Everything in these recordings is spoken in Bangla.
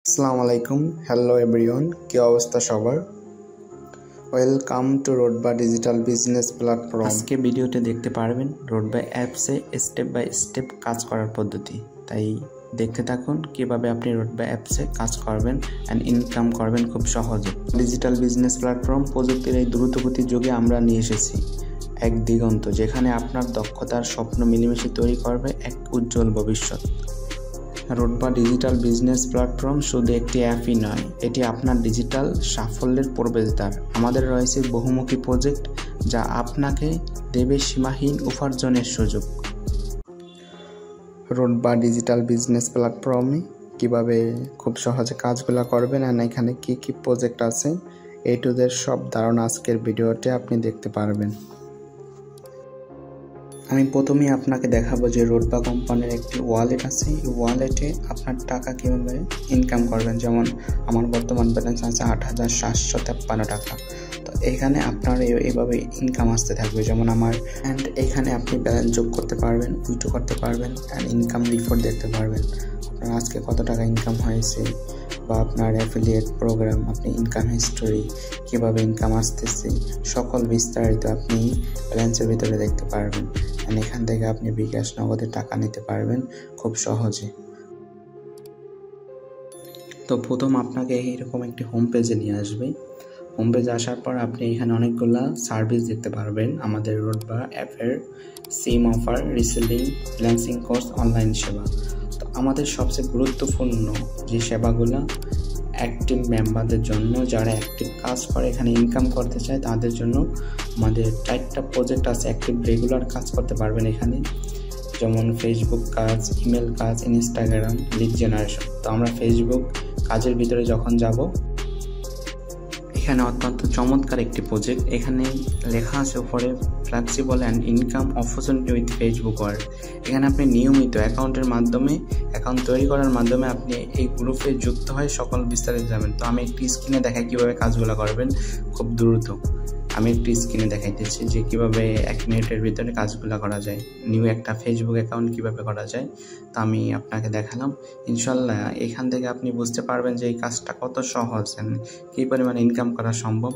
আসসালামু আলাইকুম, হ্যালো এভরিওয়ান, কি অবস্থা সবার? Welcome to Roadba digital business platform. আজকে ভিডিওতে দেখতে পারবেন রোডবা অ্যাপসে স্টেপ বাই স্টেপ কাজ করার পদ্ধতি। তাই দেখতে থাকুন কিভাবে আপনি রোডবা অ্যাপসে কাজ করবেন অ্যান্ড ইনকাম করবেন খুব সহজে। ডিজিটাল বিজনেস প্ল্যাটফর্ম প্রযুক্তির এই দ্রুতগতির যুগে আমরা নিয়ে এসেছি এক দিগন্ত, যেখানে আপনার দক্ষতার স্বপ্ন মিলেমিশে তৈরি করবে এক উজ্জ্বল ভবিষ্যৎ। রোডবা ডিজিটাল বিজনেস প্ল্যাটফর্ম শুধু একটি অ্যাপই নয়, এটি আপনার ডিজিটাল সাফল্যের প্রবেশদ্বার। আমাদের রয়েছে বহুমুখী প্রজেক্ট যা আপনাকে দেবে সীমাহীন উপার্জনের সুযোগ। রোডবা ডিজিটাল বিজনেস প্ল্যাটফর্মে কীভাবে খুব সহজে কাজগুলো করবেন আর এখানে কি কি প্রজেক্ট আছে এ টু জেড সব ধারণা আজকের ভিডিওতে আপনি দেখতে পারবেন। আমি প্রথমেই আপনাকে দেখাবো যে রোডবা কোম্পানির একটি ওয়ালেট আছে। এই ওয়ালেটে আপনার টাকা কীভাবে ইনকাম করবেন। যেমন আমার বর্তমান ব্যালেন্স আছে ৮৭৫৩ টাকা। তো এখানে আপনার এইভাবে ইনকাম আসতে থাকবে। যেমন আমার এখানে আপনি ব্যালেন্স যোগ করতে পারবেন, উইথড্র করতে পারবেন অ্যান্ড ইনকাম রিপোর্ট দেখতে পারবেন। আপনার আজকে কত টাকা ইনকাম হয়েছে বা আপনার অ্যাফিলিয়েট প্রোগ্রাম, আপনি ইনকাম হিস্টোরি, কীভাবে ইনকাম আসতেছে, সকল বিস্তারিত আপনি ব্যালেন্সের ভিতরে দেখতে পারবেন। এখান থেকে আপনি বিকাশ নগদে টাকা নিতে পারবেন খুব সহজে। তো প্রথম আপনাকে এইরকম একটি হোম পেজে নিয়ে আসবে। হোম পেজে আসার পর আপনি এখানে অনেকগুলা সার্ভিস দেখতে পারবেন আমাদের রোডবা অ্যাপের। SIM offer, reselling, freelancing course, online সেবা। তো আমাদের সবচেয়ে গুরুত্বপূর্ণ যে সেবাগুলো অ্যাক্টিভ মেম্বারদের জন্য, যারা অ্যাক্টিভ কাজ করে এখানে ইনকাম করতে চায় তাদের জন্য আমাদের 4টা প্রজেক্ট আছে। অ্যাক্টিভ রেগুলার কাজ করতে পারবেন এখানে, যেমন ফেসবুক কাজ, ইমেল কাজ, ইনস্টাগ্রাম, লিড জেনারেশন। তো আমরা ফেসবুক কাজের ভিতরে যখন যাব, এখানে অত্যন্ত চমৎকার একটি প্রজেক্ট। এখানে লেখা আছে উপরে flexible and income opportunity with Facebook world. এখানে আপনি নিয়মিত অ্যাকাউন্ট তৈরি করার মাধ্যমে আপনি এই গ্রুপে যুক্ত হয়ে সকল বিস্তারিত যাবেন। তো আমি একটি স্ক্রিনে দেখাই কীভাবে কাজগুলো করবেন খুব দ্রুত। আমি একটি স্ক্রিনে দেখাইতেছি যে কীভাবে 1 মিনিটের ভিতরে কাজগুলো করা যায়, নিউ একটা ফেসবুক অ্যাকাউন্ট কীভাবে করা যায়। তো আমি আপনাকে দেখালাম। ইনশাল্লাহ এখান থেকে আপনি বুঝতে পারবেন যে এই কাজটা কত সহজ, কী পরিমাণে ইনকাম করা সম্ভব।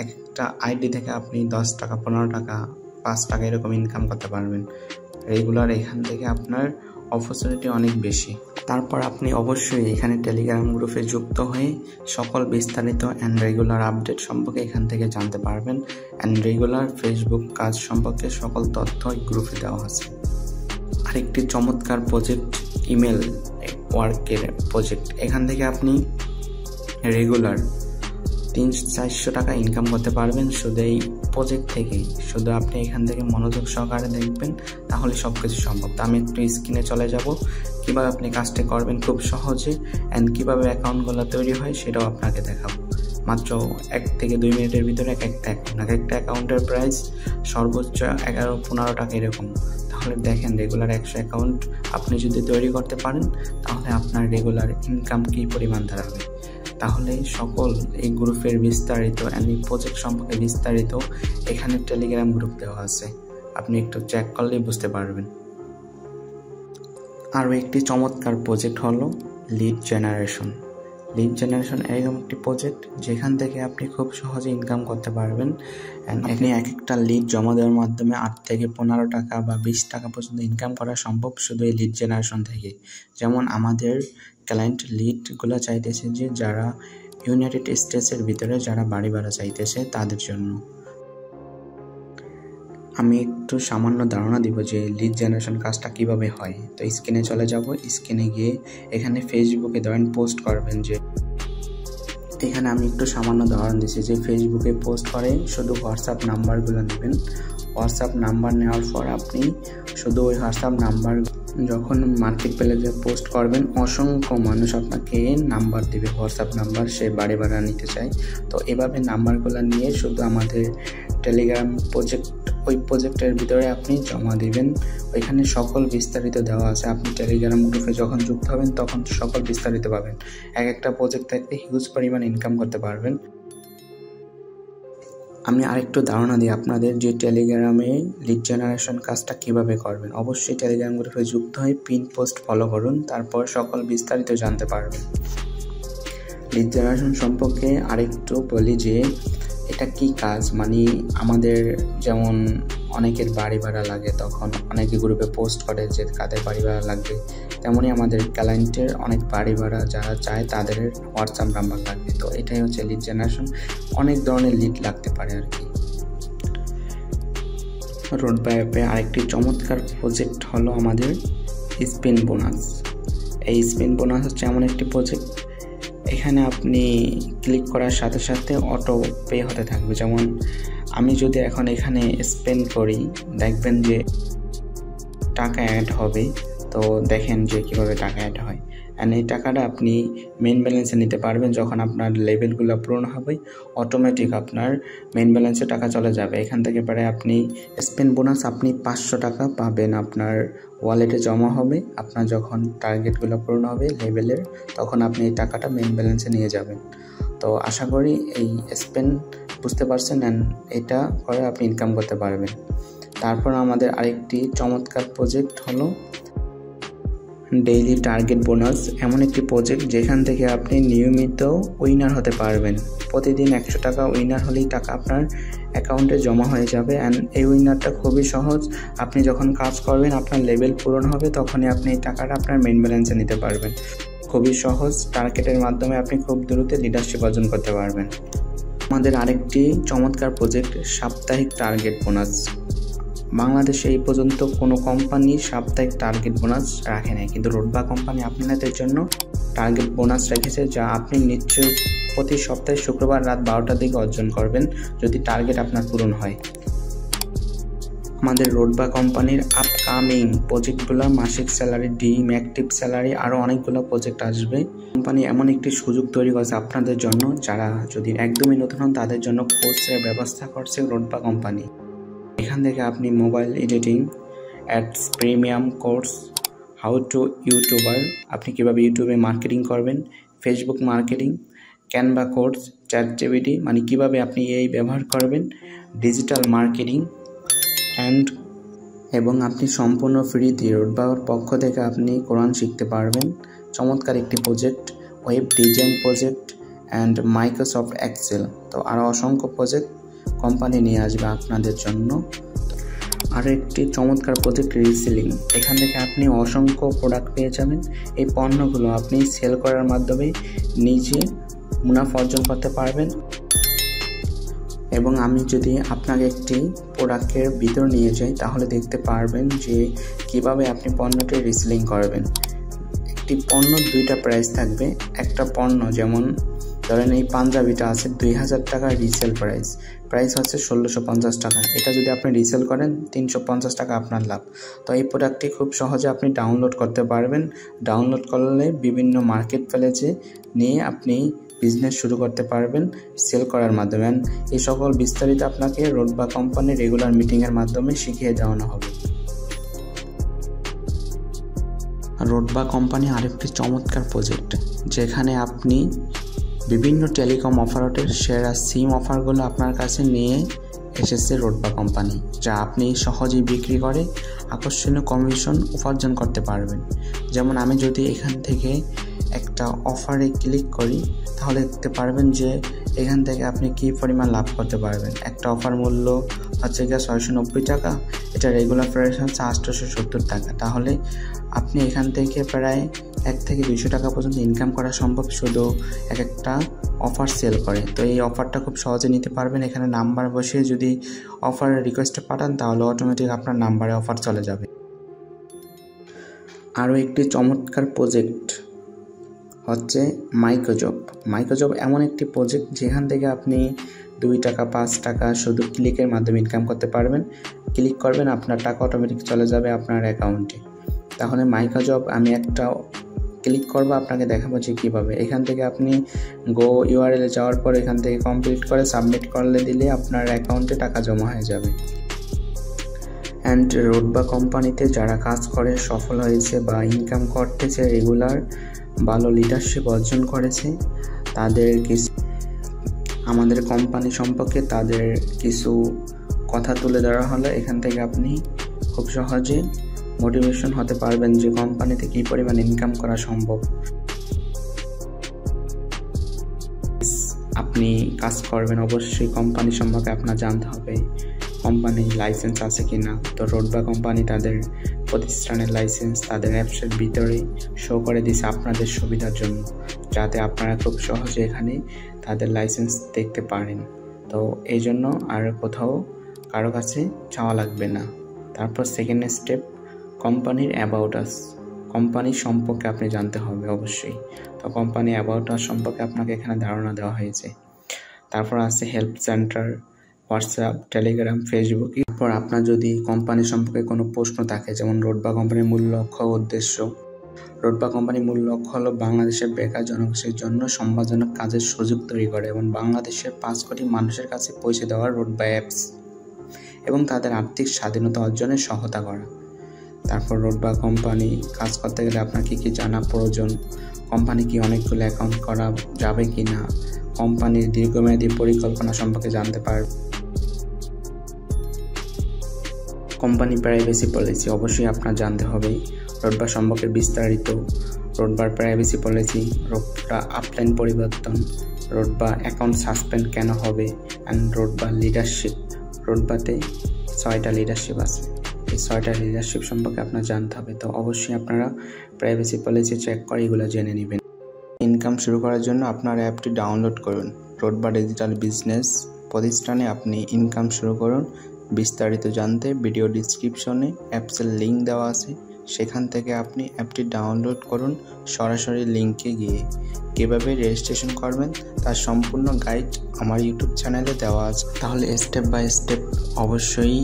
একটা আইডি থেকে আপনি 10 টাকা, 15 টাকা, 5 টাকা এরকম ইনকাম করতে পারবেন রেগুলার। এখান থেকে আপনার অপরচুনিটি অনেক বেশি। তারপর আপনি অবশ্যই এখানে টেলিগ্রাম গ্রুপে যুক্ত হয়ে সকল বিস্তারিত অ্যান্ড রেগুলার আপডেট সম্পর্কে এখান থেকে জানতে পারবেন। অ্যান্ড রেগুলার ফেসবুক কাজ সম্পর্কে সকল তথ্য এই গ্রুপে দেওয়া আছে। আরেকটি চমৎকার প্রজেক্ট ইমেল ওয়ার্কের প্রজেক্ট। এখান থেকে আপনি রেগুলার 300-400 টাকা ইনকাম করতে পারবেন শুধু এই প্রজেক্ট থেকেই। শুধু আপনি এখান থেকে মনোযোগ সহকারে দেখবেন, তাহলে সব কিছু সম্ভব। তো আমি একটু স্ক্রিনে চলে যাব, কীভাবে আপনি কাজটা করবেন খুব সহজে অ্যান্ড কীভাবে অ্যাকাউন্টগুলো তৈরি হয় সেটাও আপনাকে দেখাবো। মাত্র 1 থেকে 2 মিনিটের ভিতরে এক একটা অ্যাকাউন্টের প্রাইস সর্বোচ্চ 11-15 টাকা এরকম। তাহলে দেখেন রেগুলার 100 অ্যাকাউন্ট আপনি যদি তৈরি করতে পারেন তাহলে আপনার রেগুলার ইনকাম কী পরিমাণ দাঁড়াবে। তাহলে সকল এই গ্রুপের বিস্তারিত এই প্রজেক্ট সম্পর্কে বিস্তারিত এখানে টেলিগ্রাম গ্রুপ দেওয়া আছে, আপনি একটু চেক করলেই বুঝতে পারবেন। আরও একটি চমৎকার প্রজেক্ট হলো লিড জেনারেশন। লিড জেনারেশন এরকম একটি প্রজেক্ট যেখান থেকে আপনি খুব সহজে ইনকাম করতে পারবেন। আপনি এক একটা লিড জমা দেওয়ার মাধ্যমে 8 থেকে 15 টাকা বা 20 টাকা পর্যন্ত ইনকাম করা সম্ভব শুধু এই লিড জেনারেশন থেকে। যেমন আমাদের ক্লায়েন্ট লিডগুলো চাইতেছে যে যারা ইউনাইটেড স্টেটসের ভিতরে যারা বাড়ি ভাড়া চাইতেছে তাদের জন্য। আমি একটু সামান্য ধারণা দিব যে লিড জেনারেশন কাজটা কিভাবে হয়। তো স্ক্রিনে চলে যাব। স্ক্রিনে গিয়ে এখানে ফেসবুকে ধরেন পোস্ট করবেন, যে এখানে আমি একটু সামান্য উদাহরণ দিচ্ছি যে ফেসবুকে পোস্ট করে শুধু হোয়াটসঅ্যাপ নাম্বারগুলো নেবেন। হোয়াটসঅ্যাপ নাম্বার নেওয়ার পর আপনি শুধু ওই হোয়াটসঅ্যাপ নাম্বার যখন মার্কেট প্লেসে পোস্ট করবেন, অসংখ্য মানুষ আপনাকে নাম্বার দেবে, হোয়াটসঅ্যাপ নাম্বার, সে বাড়ি ভাড়া নিতে চায়। তো এভাবে নাম্বারগুলো নিয়ে শুধু আমাদের টেলিগ্রাম প্রজেক্ট, ওই প্রজেক্টের ভিতরে আপনি জমা দিবেন। ওইখানে সকল বিস্তারিত দেওয়া আছে। আপনি টেলিগ্রাম গ্রুপে যখন যুক্ত হবেন তখন সকল বিস্তারিত পাবেন। একটা প্রজেক্ট থেকে হিউজ পরিমাণ ইনকাম করতে পারবেন। আমি আরেকটু ধারণা দিই আপনাদের যে টেলিগ্রামে লিড জেনারেশন কাজটা কীভাবে করবেন। অবশ্যই টেলিগ্রাম গ্রুপে যুক্ত হয়ে পিন পোস্ট ফলো করুন, তারপর সকল বিস্তারিত জানতে পারবেন। লিড জেনারেশন সম্পর্কে আরেকটু বলি যে এটা কি কাজ, মানে আমাদের যেমন অনেকের বাড়ি ভাড়া লাগে, তখন অনেকে গ্রুপে পোস্ট করে যে কাদের বাড়ি ভাড়া লাগবে, তেমনই আমাদের ক্লায়েন্টের অনেক বাড়ি ভাড়া যারা চায় তাদের হোয়াটসঅ্যাপ নাম্বার লাগবে। তো এটাই হচ্ছে লিড জেনারেশন, অনেক ধরনের লিড লাগতে পারে আর কি। রোডবা অ্যাপে আরেকটি চমৎকার প্রজেক্ট হলো আমাদের স্পিন বোনাস। এই স্পিন বোনাস হচ্ছে এমন একটি প্রজেক্ট, এখানে আপনি ক্লিক করার সাথে সাথে অটো পে হতে থাকবে। যেমন আমি যদি এখন এখানে স্পেন্ড করি, দেখবেন যে টাকা অ্যাড হবে। তো দেখেন যে কীভাবে টাকা অ্যাড হয়, অ্যান্ড এই টাকাটা আপনি মেইন ব্যালেন্সে নিতে পারবেন। যখন আপনার লেভেলগুলো পূরণ হবে অটোমেটিক আপনার মেইন ব্যালেন্সে টাকা চলে যাবে। এখান থেকে পরে আপনি স্পেন বোনাস আপনি 500 টাকা পাবেন, আপনার ওয়ালেটে জমা হবে। আপনার যখন টার্গেটগুলো পূরণ হবে লেভেলের, তখন আপনি এই টাকাটা মেইন ব্যালেন্সে নিয়ে যাবেন। তো আশা করি এই স্পেন বুঝতে পারছেন, অ্যান্ড এটা করে আপনি ইনকাম করতে পারবেন। তারপর আমাদের আরেকটি চমৎকার প্রজেক্ট হলো ডেইলি টার্গেট বোনাস। এমন একটি প্রজেক্ট যেখান থেকে আপনি নিয়মিত উইনার হতে পারবেন। প্রতিদিন 100 টাকা উইনার হলেই টাকা আপনার অ্যাকাউন্টে জমা হয়ে যাবে, অ্যান্ড এই উইনারটা খুবই সহজ। আপনি যখন কাজ করবেন আপনার লেভেল পূরণ হবে, তখনই আপনি এই টাকাটা আপনার মেইন ব্যালেন্সে নিতে পারবেন। খুবই সহজ, টার্গেটের মাধ্যমে আপনি খুব দ্রুত লিডারশিপ অর্জন করতে পারবেন। আমাদের আরেকটি চমৎকার প্রজেক্ট সাপ্তাহিক টার্গেট বোনাস। বাংলাদেশে এই পর্যন্ত কোনো কোম্পানি সাপ্তাহিক টার্গেট বোনাস রাখে নাই, কিন্তু রোডবা কোম্পানি আপনাদের জন্য টার্গেট বোনাস রেখেছে, যা আপনি নিশ্চয়ই প্রতি সপ্তাহে শুক্রবার রাত 12টার দিকে অর্জন করবেন যদি টার্গেট আপনার পূরণ হয়। আমাদের রোডবা কোম্পানির আপকামিং প্রজেক্টগুলো মাসিক স্যালারি, ডিম অ্যাক্টিভ স্যালারি, আরও অনেকগুলো প্রজেক্ট আসবে। কোম্পানি এমন একটি সুযোগ তৈরি করেছে আপনাদের জন্য, যারা যদি একদমই নতুন হন তাদের জন্য কোর্সের ব্যবস্থা করছে রোডবা কোম্পানি। এখান থেকে আপনি mobile editing, ads, premium course, how to YouTuber, আপনি কীভাবে ইউটিউবে মার্কেটিং করবেন, Facebook marketing, Canva course, ChatGPT মানে কীভাবে আপনি এই ব্যবহার করবেন, ডিজিটাল মার্কেটিং এবং আপনি সম্পূর্ণ ফ্রিতে রোডবার পক্ষ থেকে আপনি কোরআন শিখতে পারবেন। চমৎকার একটি project, web design project and Microsoft Excel. তো আরও অসংখ্য প্রজেক্ট কোম্পানি নিয়ে আসবে আপনাদের জন্য। আরও একটি চমৎকার প্রজেক্ট রিসেলিং। এখান থেকে আপনি অসংখ্য প্রোডাক্ট পেয়ে যাবেন। এই পণ্যগুলো আপনি সেল করার মাধ্যমে নিজে মুনাফা অর্জন করতে পারবেন। এবং আমি যদি আপনাকে একটি প্রোডাক্টের ভিতর নিয়ে যাই, তাহলে দেখতে পারবেন যে কিভাবে আপনি পণ্যটি রিসেলিং করবেন। একটি পণ্য দুইটা প্রাইস থাকবে। একটা পণ্য যেমন ধরেন এই পাঞ্জাবিটা আছে 2000 টাকা রিসেল প্রাইস হচ্ছে 1650 টাকা। এটা যদি আপনি রিসেল করেন 350 টাকা আপনার লাভ। তো এই প্রোডাক্টটি খুব সহজে আপনি ডাউনলোড করতে পারবেন। ডাউনলোড করলে বিভিন্ন মার্কেট প্লেসে নিয়ে আপনি বিজনেস শুরু করতে পারবেন সেল করার মাধ্যমে। এই সকল বিস্তারিত আপনাকে রোডবা কোম্পানির রেগুলার মিটিংয়ের মাধ্যমে শিখিয়ে দেওয়ানো হবে। রোডবা কোম্পানি আরেকটি চমৎকার প্রজেক্ট, যেখানে আপনি বিভিন্ন টেলিকম অপারেটরের সেরা সিম অফারগুলো আপনার কাছে নিয়ে এসেছে রোডবা কোম্পানি, যা আপনি সহজেই বিক্রি করে আকর্ষণীয় কমিশন উপার্জন করতে পারবেন। যেমন আমি যদি এখান থেকে একটা অফারে ক্লিক করি, তাহলে দেখতে পারবেন যে এখান থেকে আপনি কী পরিমাণ লাভ করতে পারবেন। একটা অফার মূল্য হচ্ছে গিয়ে 690 টাকা, এটা রেগুলার প্রাইস হচ্ছে 870 টাকা। তাহলে আপনি এখান থেকে প্রায় 1 থেকে 200 টাকা পর্যন্ত ইনকাম করা সম্ভব শুধু একটা অফার সেল করে। তো এই অফারটা খুব সহজে নিতে পারবেন। এখানে নাম্বার বসিয়ে যদি অফার রিকোয়েস্টে পাঠান, তাহলে অটোমেটিক আপনার নাম্বারে অফার চলে যাবে। আরও একটি চমৎকার প্রজেক্ট হচ্ছে মাইক্রোজব এমন একটি প্রজেক্ট যেখান থেকে আপনি 2 টাকা 5 টাকা শুধু ক্লিকের মাধ্যমে ইনকাম করতে পারবেন। ক্লিক করবেন, আপনার টাকা অটোমেটিক চলে যাবে আপনার অ্যাকাউন্টে। তাহলে মাইক্রোজব আমি একটা ক্লিক করব, আপনাকে দেখাবো যে কীভাবে। এখান থেকে আপনি গো ইউআরএলে যাওয়ার পর এখান থেকে কমপ্লিট করে সাবমিট করলে দিলে আপনার অ্যাকাউন্টে টাকা জমা হয়ে যাবে। অ্যান্ড রোডবা কোম্পানিতে যারা কাজ করে সফল হয়েছে বা ইনকাম করতেছে, রেগুলার ভালো লিডারশিপ অর্জন করেছে, তাদের কিছু আমাদের কোম্পানি সম্পর্কে তাদের কিছু কথা তুলে ধরা হলে এখান থেকে আপনি খুব সহজে মোটিভেশন হতে পারবেন যে কোম্পানিতে কী পরিমাণ ইনকাম করা সম্ভব। আপনি কাজ করবেন অবশ্যই কোম্পানি সম্পর্কে আপনার জানতে হবে, কোম্পানির লাইসেন্স আছে কি না। তো রোডবা কোম্পানি তাদের প্রতিষ্ঠানের লাইসেন্স তাদের অ্যাপসের ভিতরে শো করে দিয়েছে আপনাদের সুবিধার জন্য, যাতে আপনারা খুব সহজে এখানে তাদের লাইসেন্স দেখতে পারেন। তো এই জন্য আর কোথাও কারো কাছে যাওয়া লাগবে না। তারপর সেকেন্ড স্টেপ, কোম্পানির অ্যাবাউট আস। কোম্পানি সম্পর্কে আপনি জানতে হবে অবশ্যই। তো কোম্পানি অ্যাবাউট আস সম্পর্কে আপনাকে এখানে ধারণা দেওয়া হয়েছে। তারপর আছে help centre, WhatsApp, Telegram, Facebook. এরপর আপনার যদি কোম্পানি সম্পর্কে কোনো প্রশ্ন থাকে, যেমন রোডবা কোম্পানির মূল লক্ষ্য উদ্দেশ্য। রোডবা কোম্পানির মূল লক্ষ্য হলো বাংলাদেশের বেকার জনগোষ্ঠীর জন্য সম্ভাবনাজনক কাজের সুযোগ তৈরি করে এবং বাংলাদেশের 5 কোটি মানুষের কাছে পৌঁছে দেওয়া রোডবা অ্যাপস এবং তাদের আর্থিক স্বাধীনতা অর্জনে সহায়তা করা। তারপর রোডবা কোম্পানি কাজ করতে গেলে আপনার কী জানা প্রয়োজন, কোম্পানি কি অনেকগুলো অ্যাকাউন্ট করা যাবে কি না, কোম্পানির দীর্ঘমেয়াদী পরিকল্পনা সম্পর্কে জানতে পারবেন। কোম্পানি প্রাইভেসি পলিসি অবশ্যই আপনার জানতে হবে, রোডবা সম্পর্কে বিস্তারিত, রোডবার প্রাইভেসি পলিসি, রোডবা আপলাইন পরিবর্তন, রোডবা অ্যাকাউন্ট সাসপেন্ড কেন হবে, অ্যান্ড রোডবা লিডারশিপ। রোডবাতে 6টা লিডারশিপ আছে, এই 6টা লিডারশিপ সম্পর্কে আপনার জানতে হবে। তো অবশ্যই আপনারা প্রাইভেসি পলিসি চেক করে এগুলো জেনে নেবেন। ইনকাম শুরু করার জন্য আপনার অ্যাপটি ডাউনলোড করুন। রোডবা ডিজিটাল বিজনেস প্রতিষ্ঠানে আপনি ইনকাম শুরু করুন। বিস্তারিত জানতে ভিডিও ডিসক্রিপশনে অ্যাপসের লিঙ্ক দেওয়া আছে, সেখান থেকে আপনি অ্যাপটি ডাউনলোড করুন। সরাসরি লিঙ্কে গিয়ে কীভাবে রেজিস্ট্রেশন করবেন তার সম্পূর্ণ গাইড আমার ইউটিউব চ্যানেলে দেওয়া আছে। তাহলে স্টেপ বাই স্টেপ অবশ্যই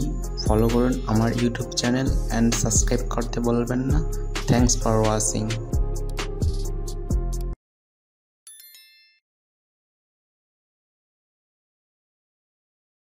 ফলো করুন আমার ইউটিউব চ্যানেল অ্যান্ড সাবস্ক্রাইব করতে বলবেন না। Thanks for watching.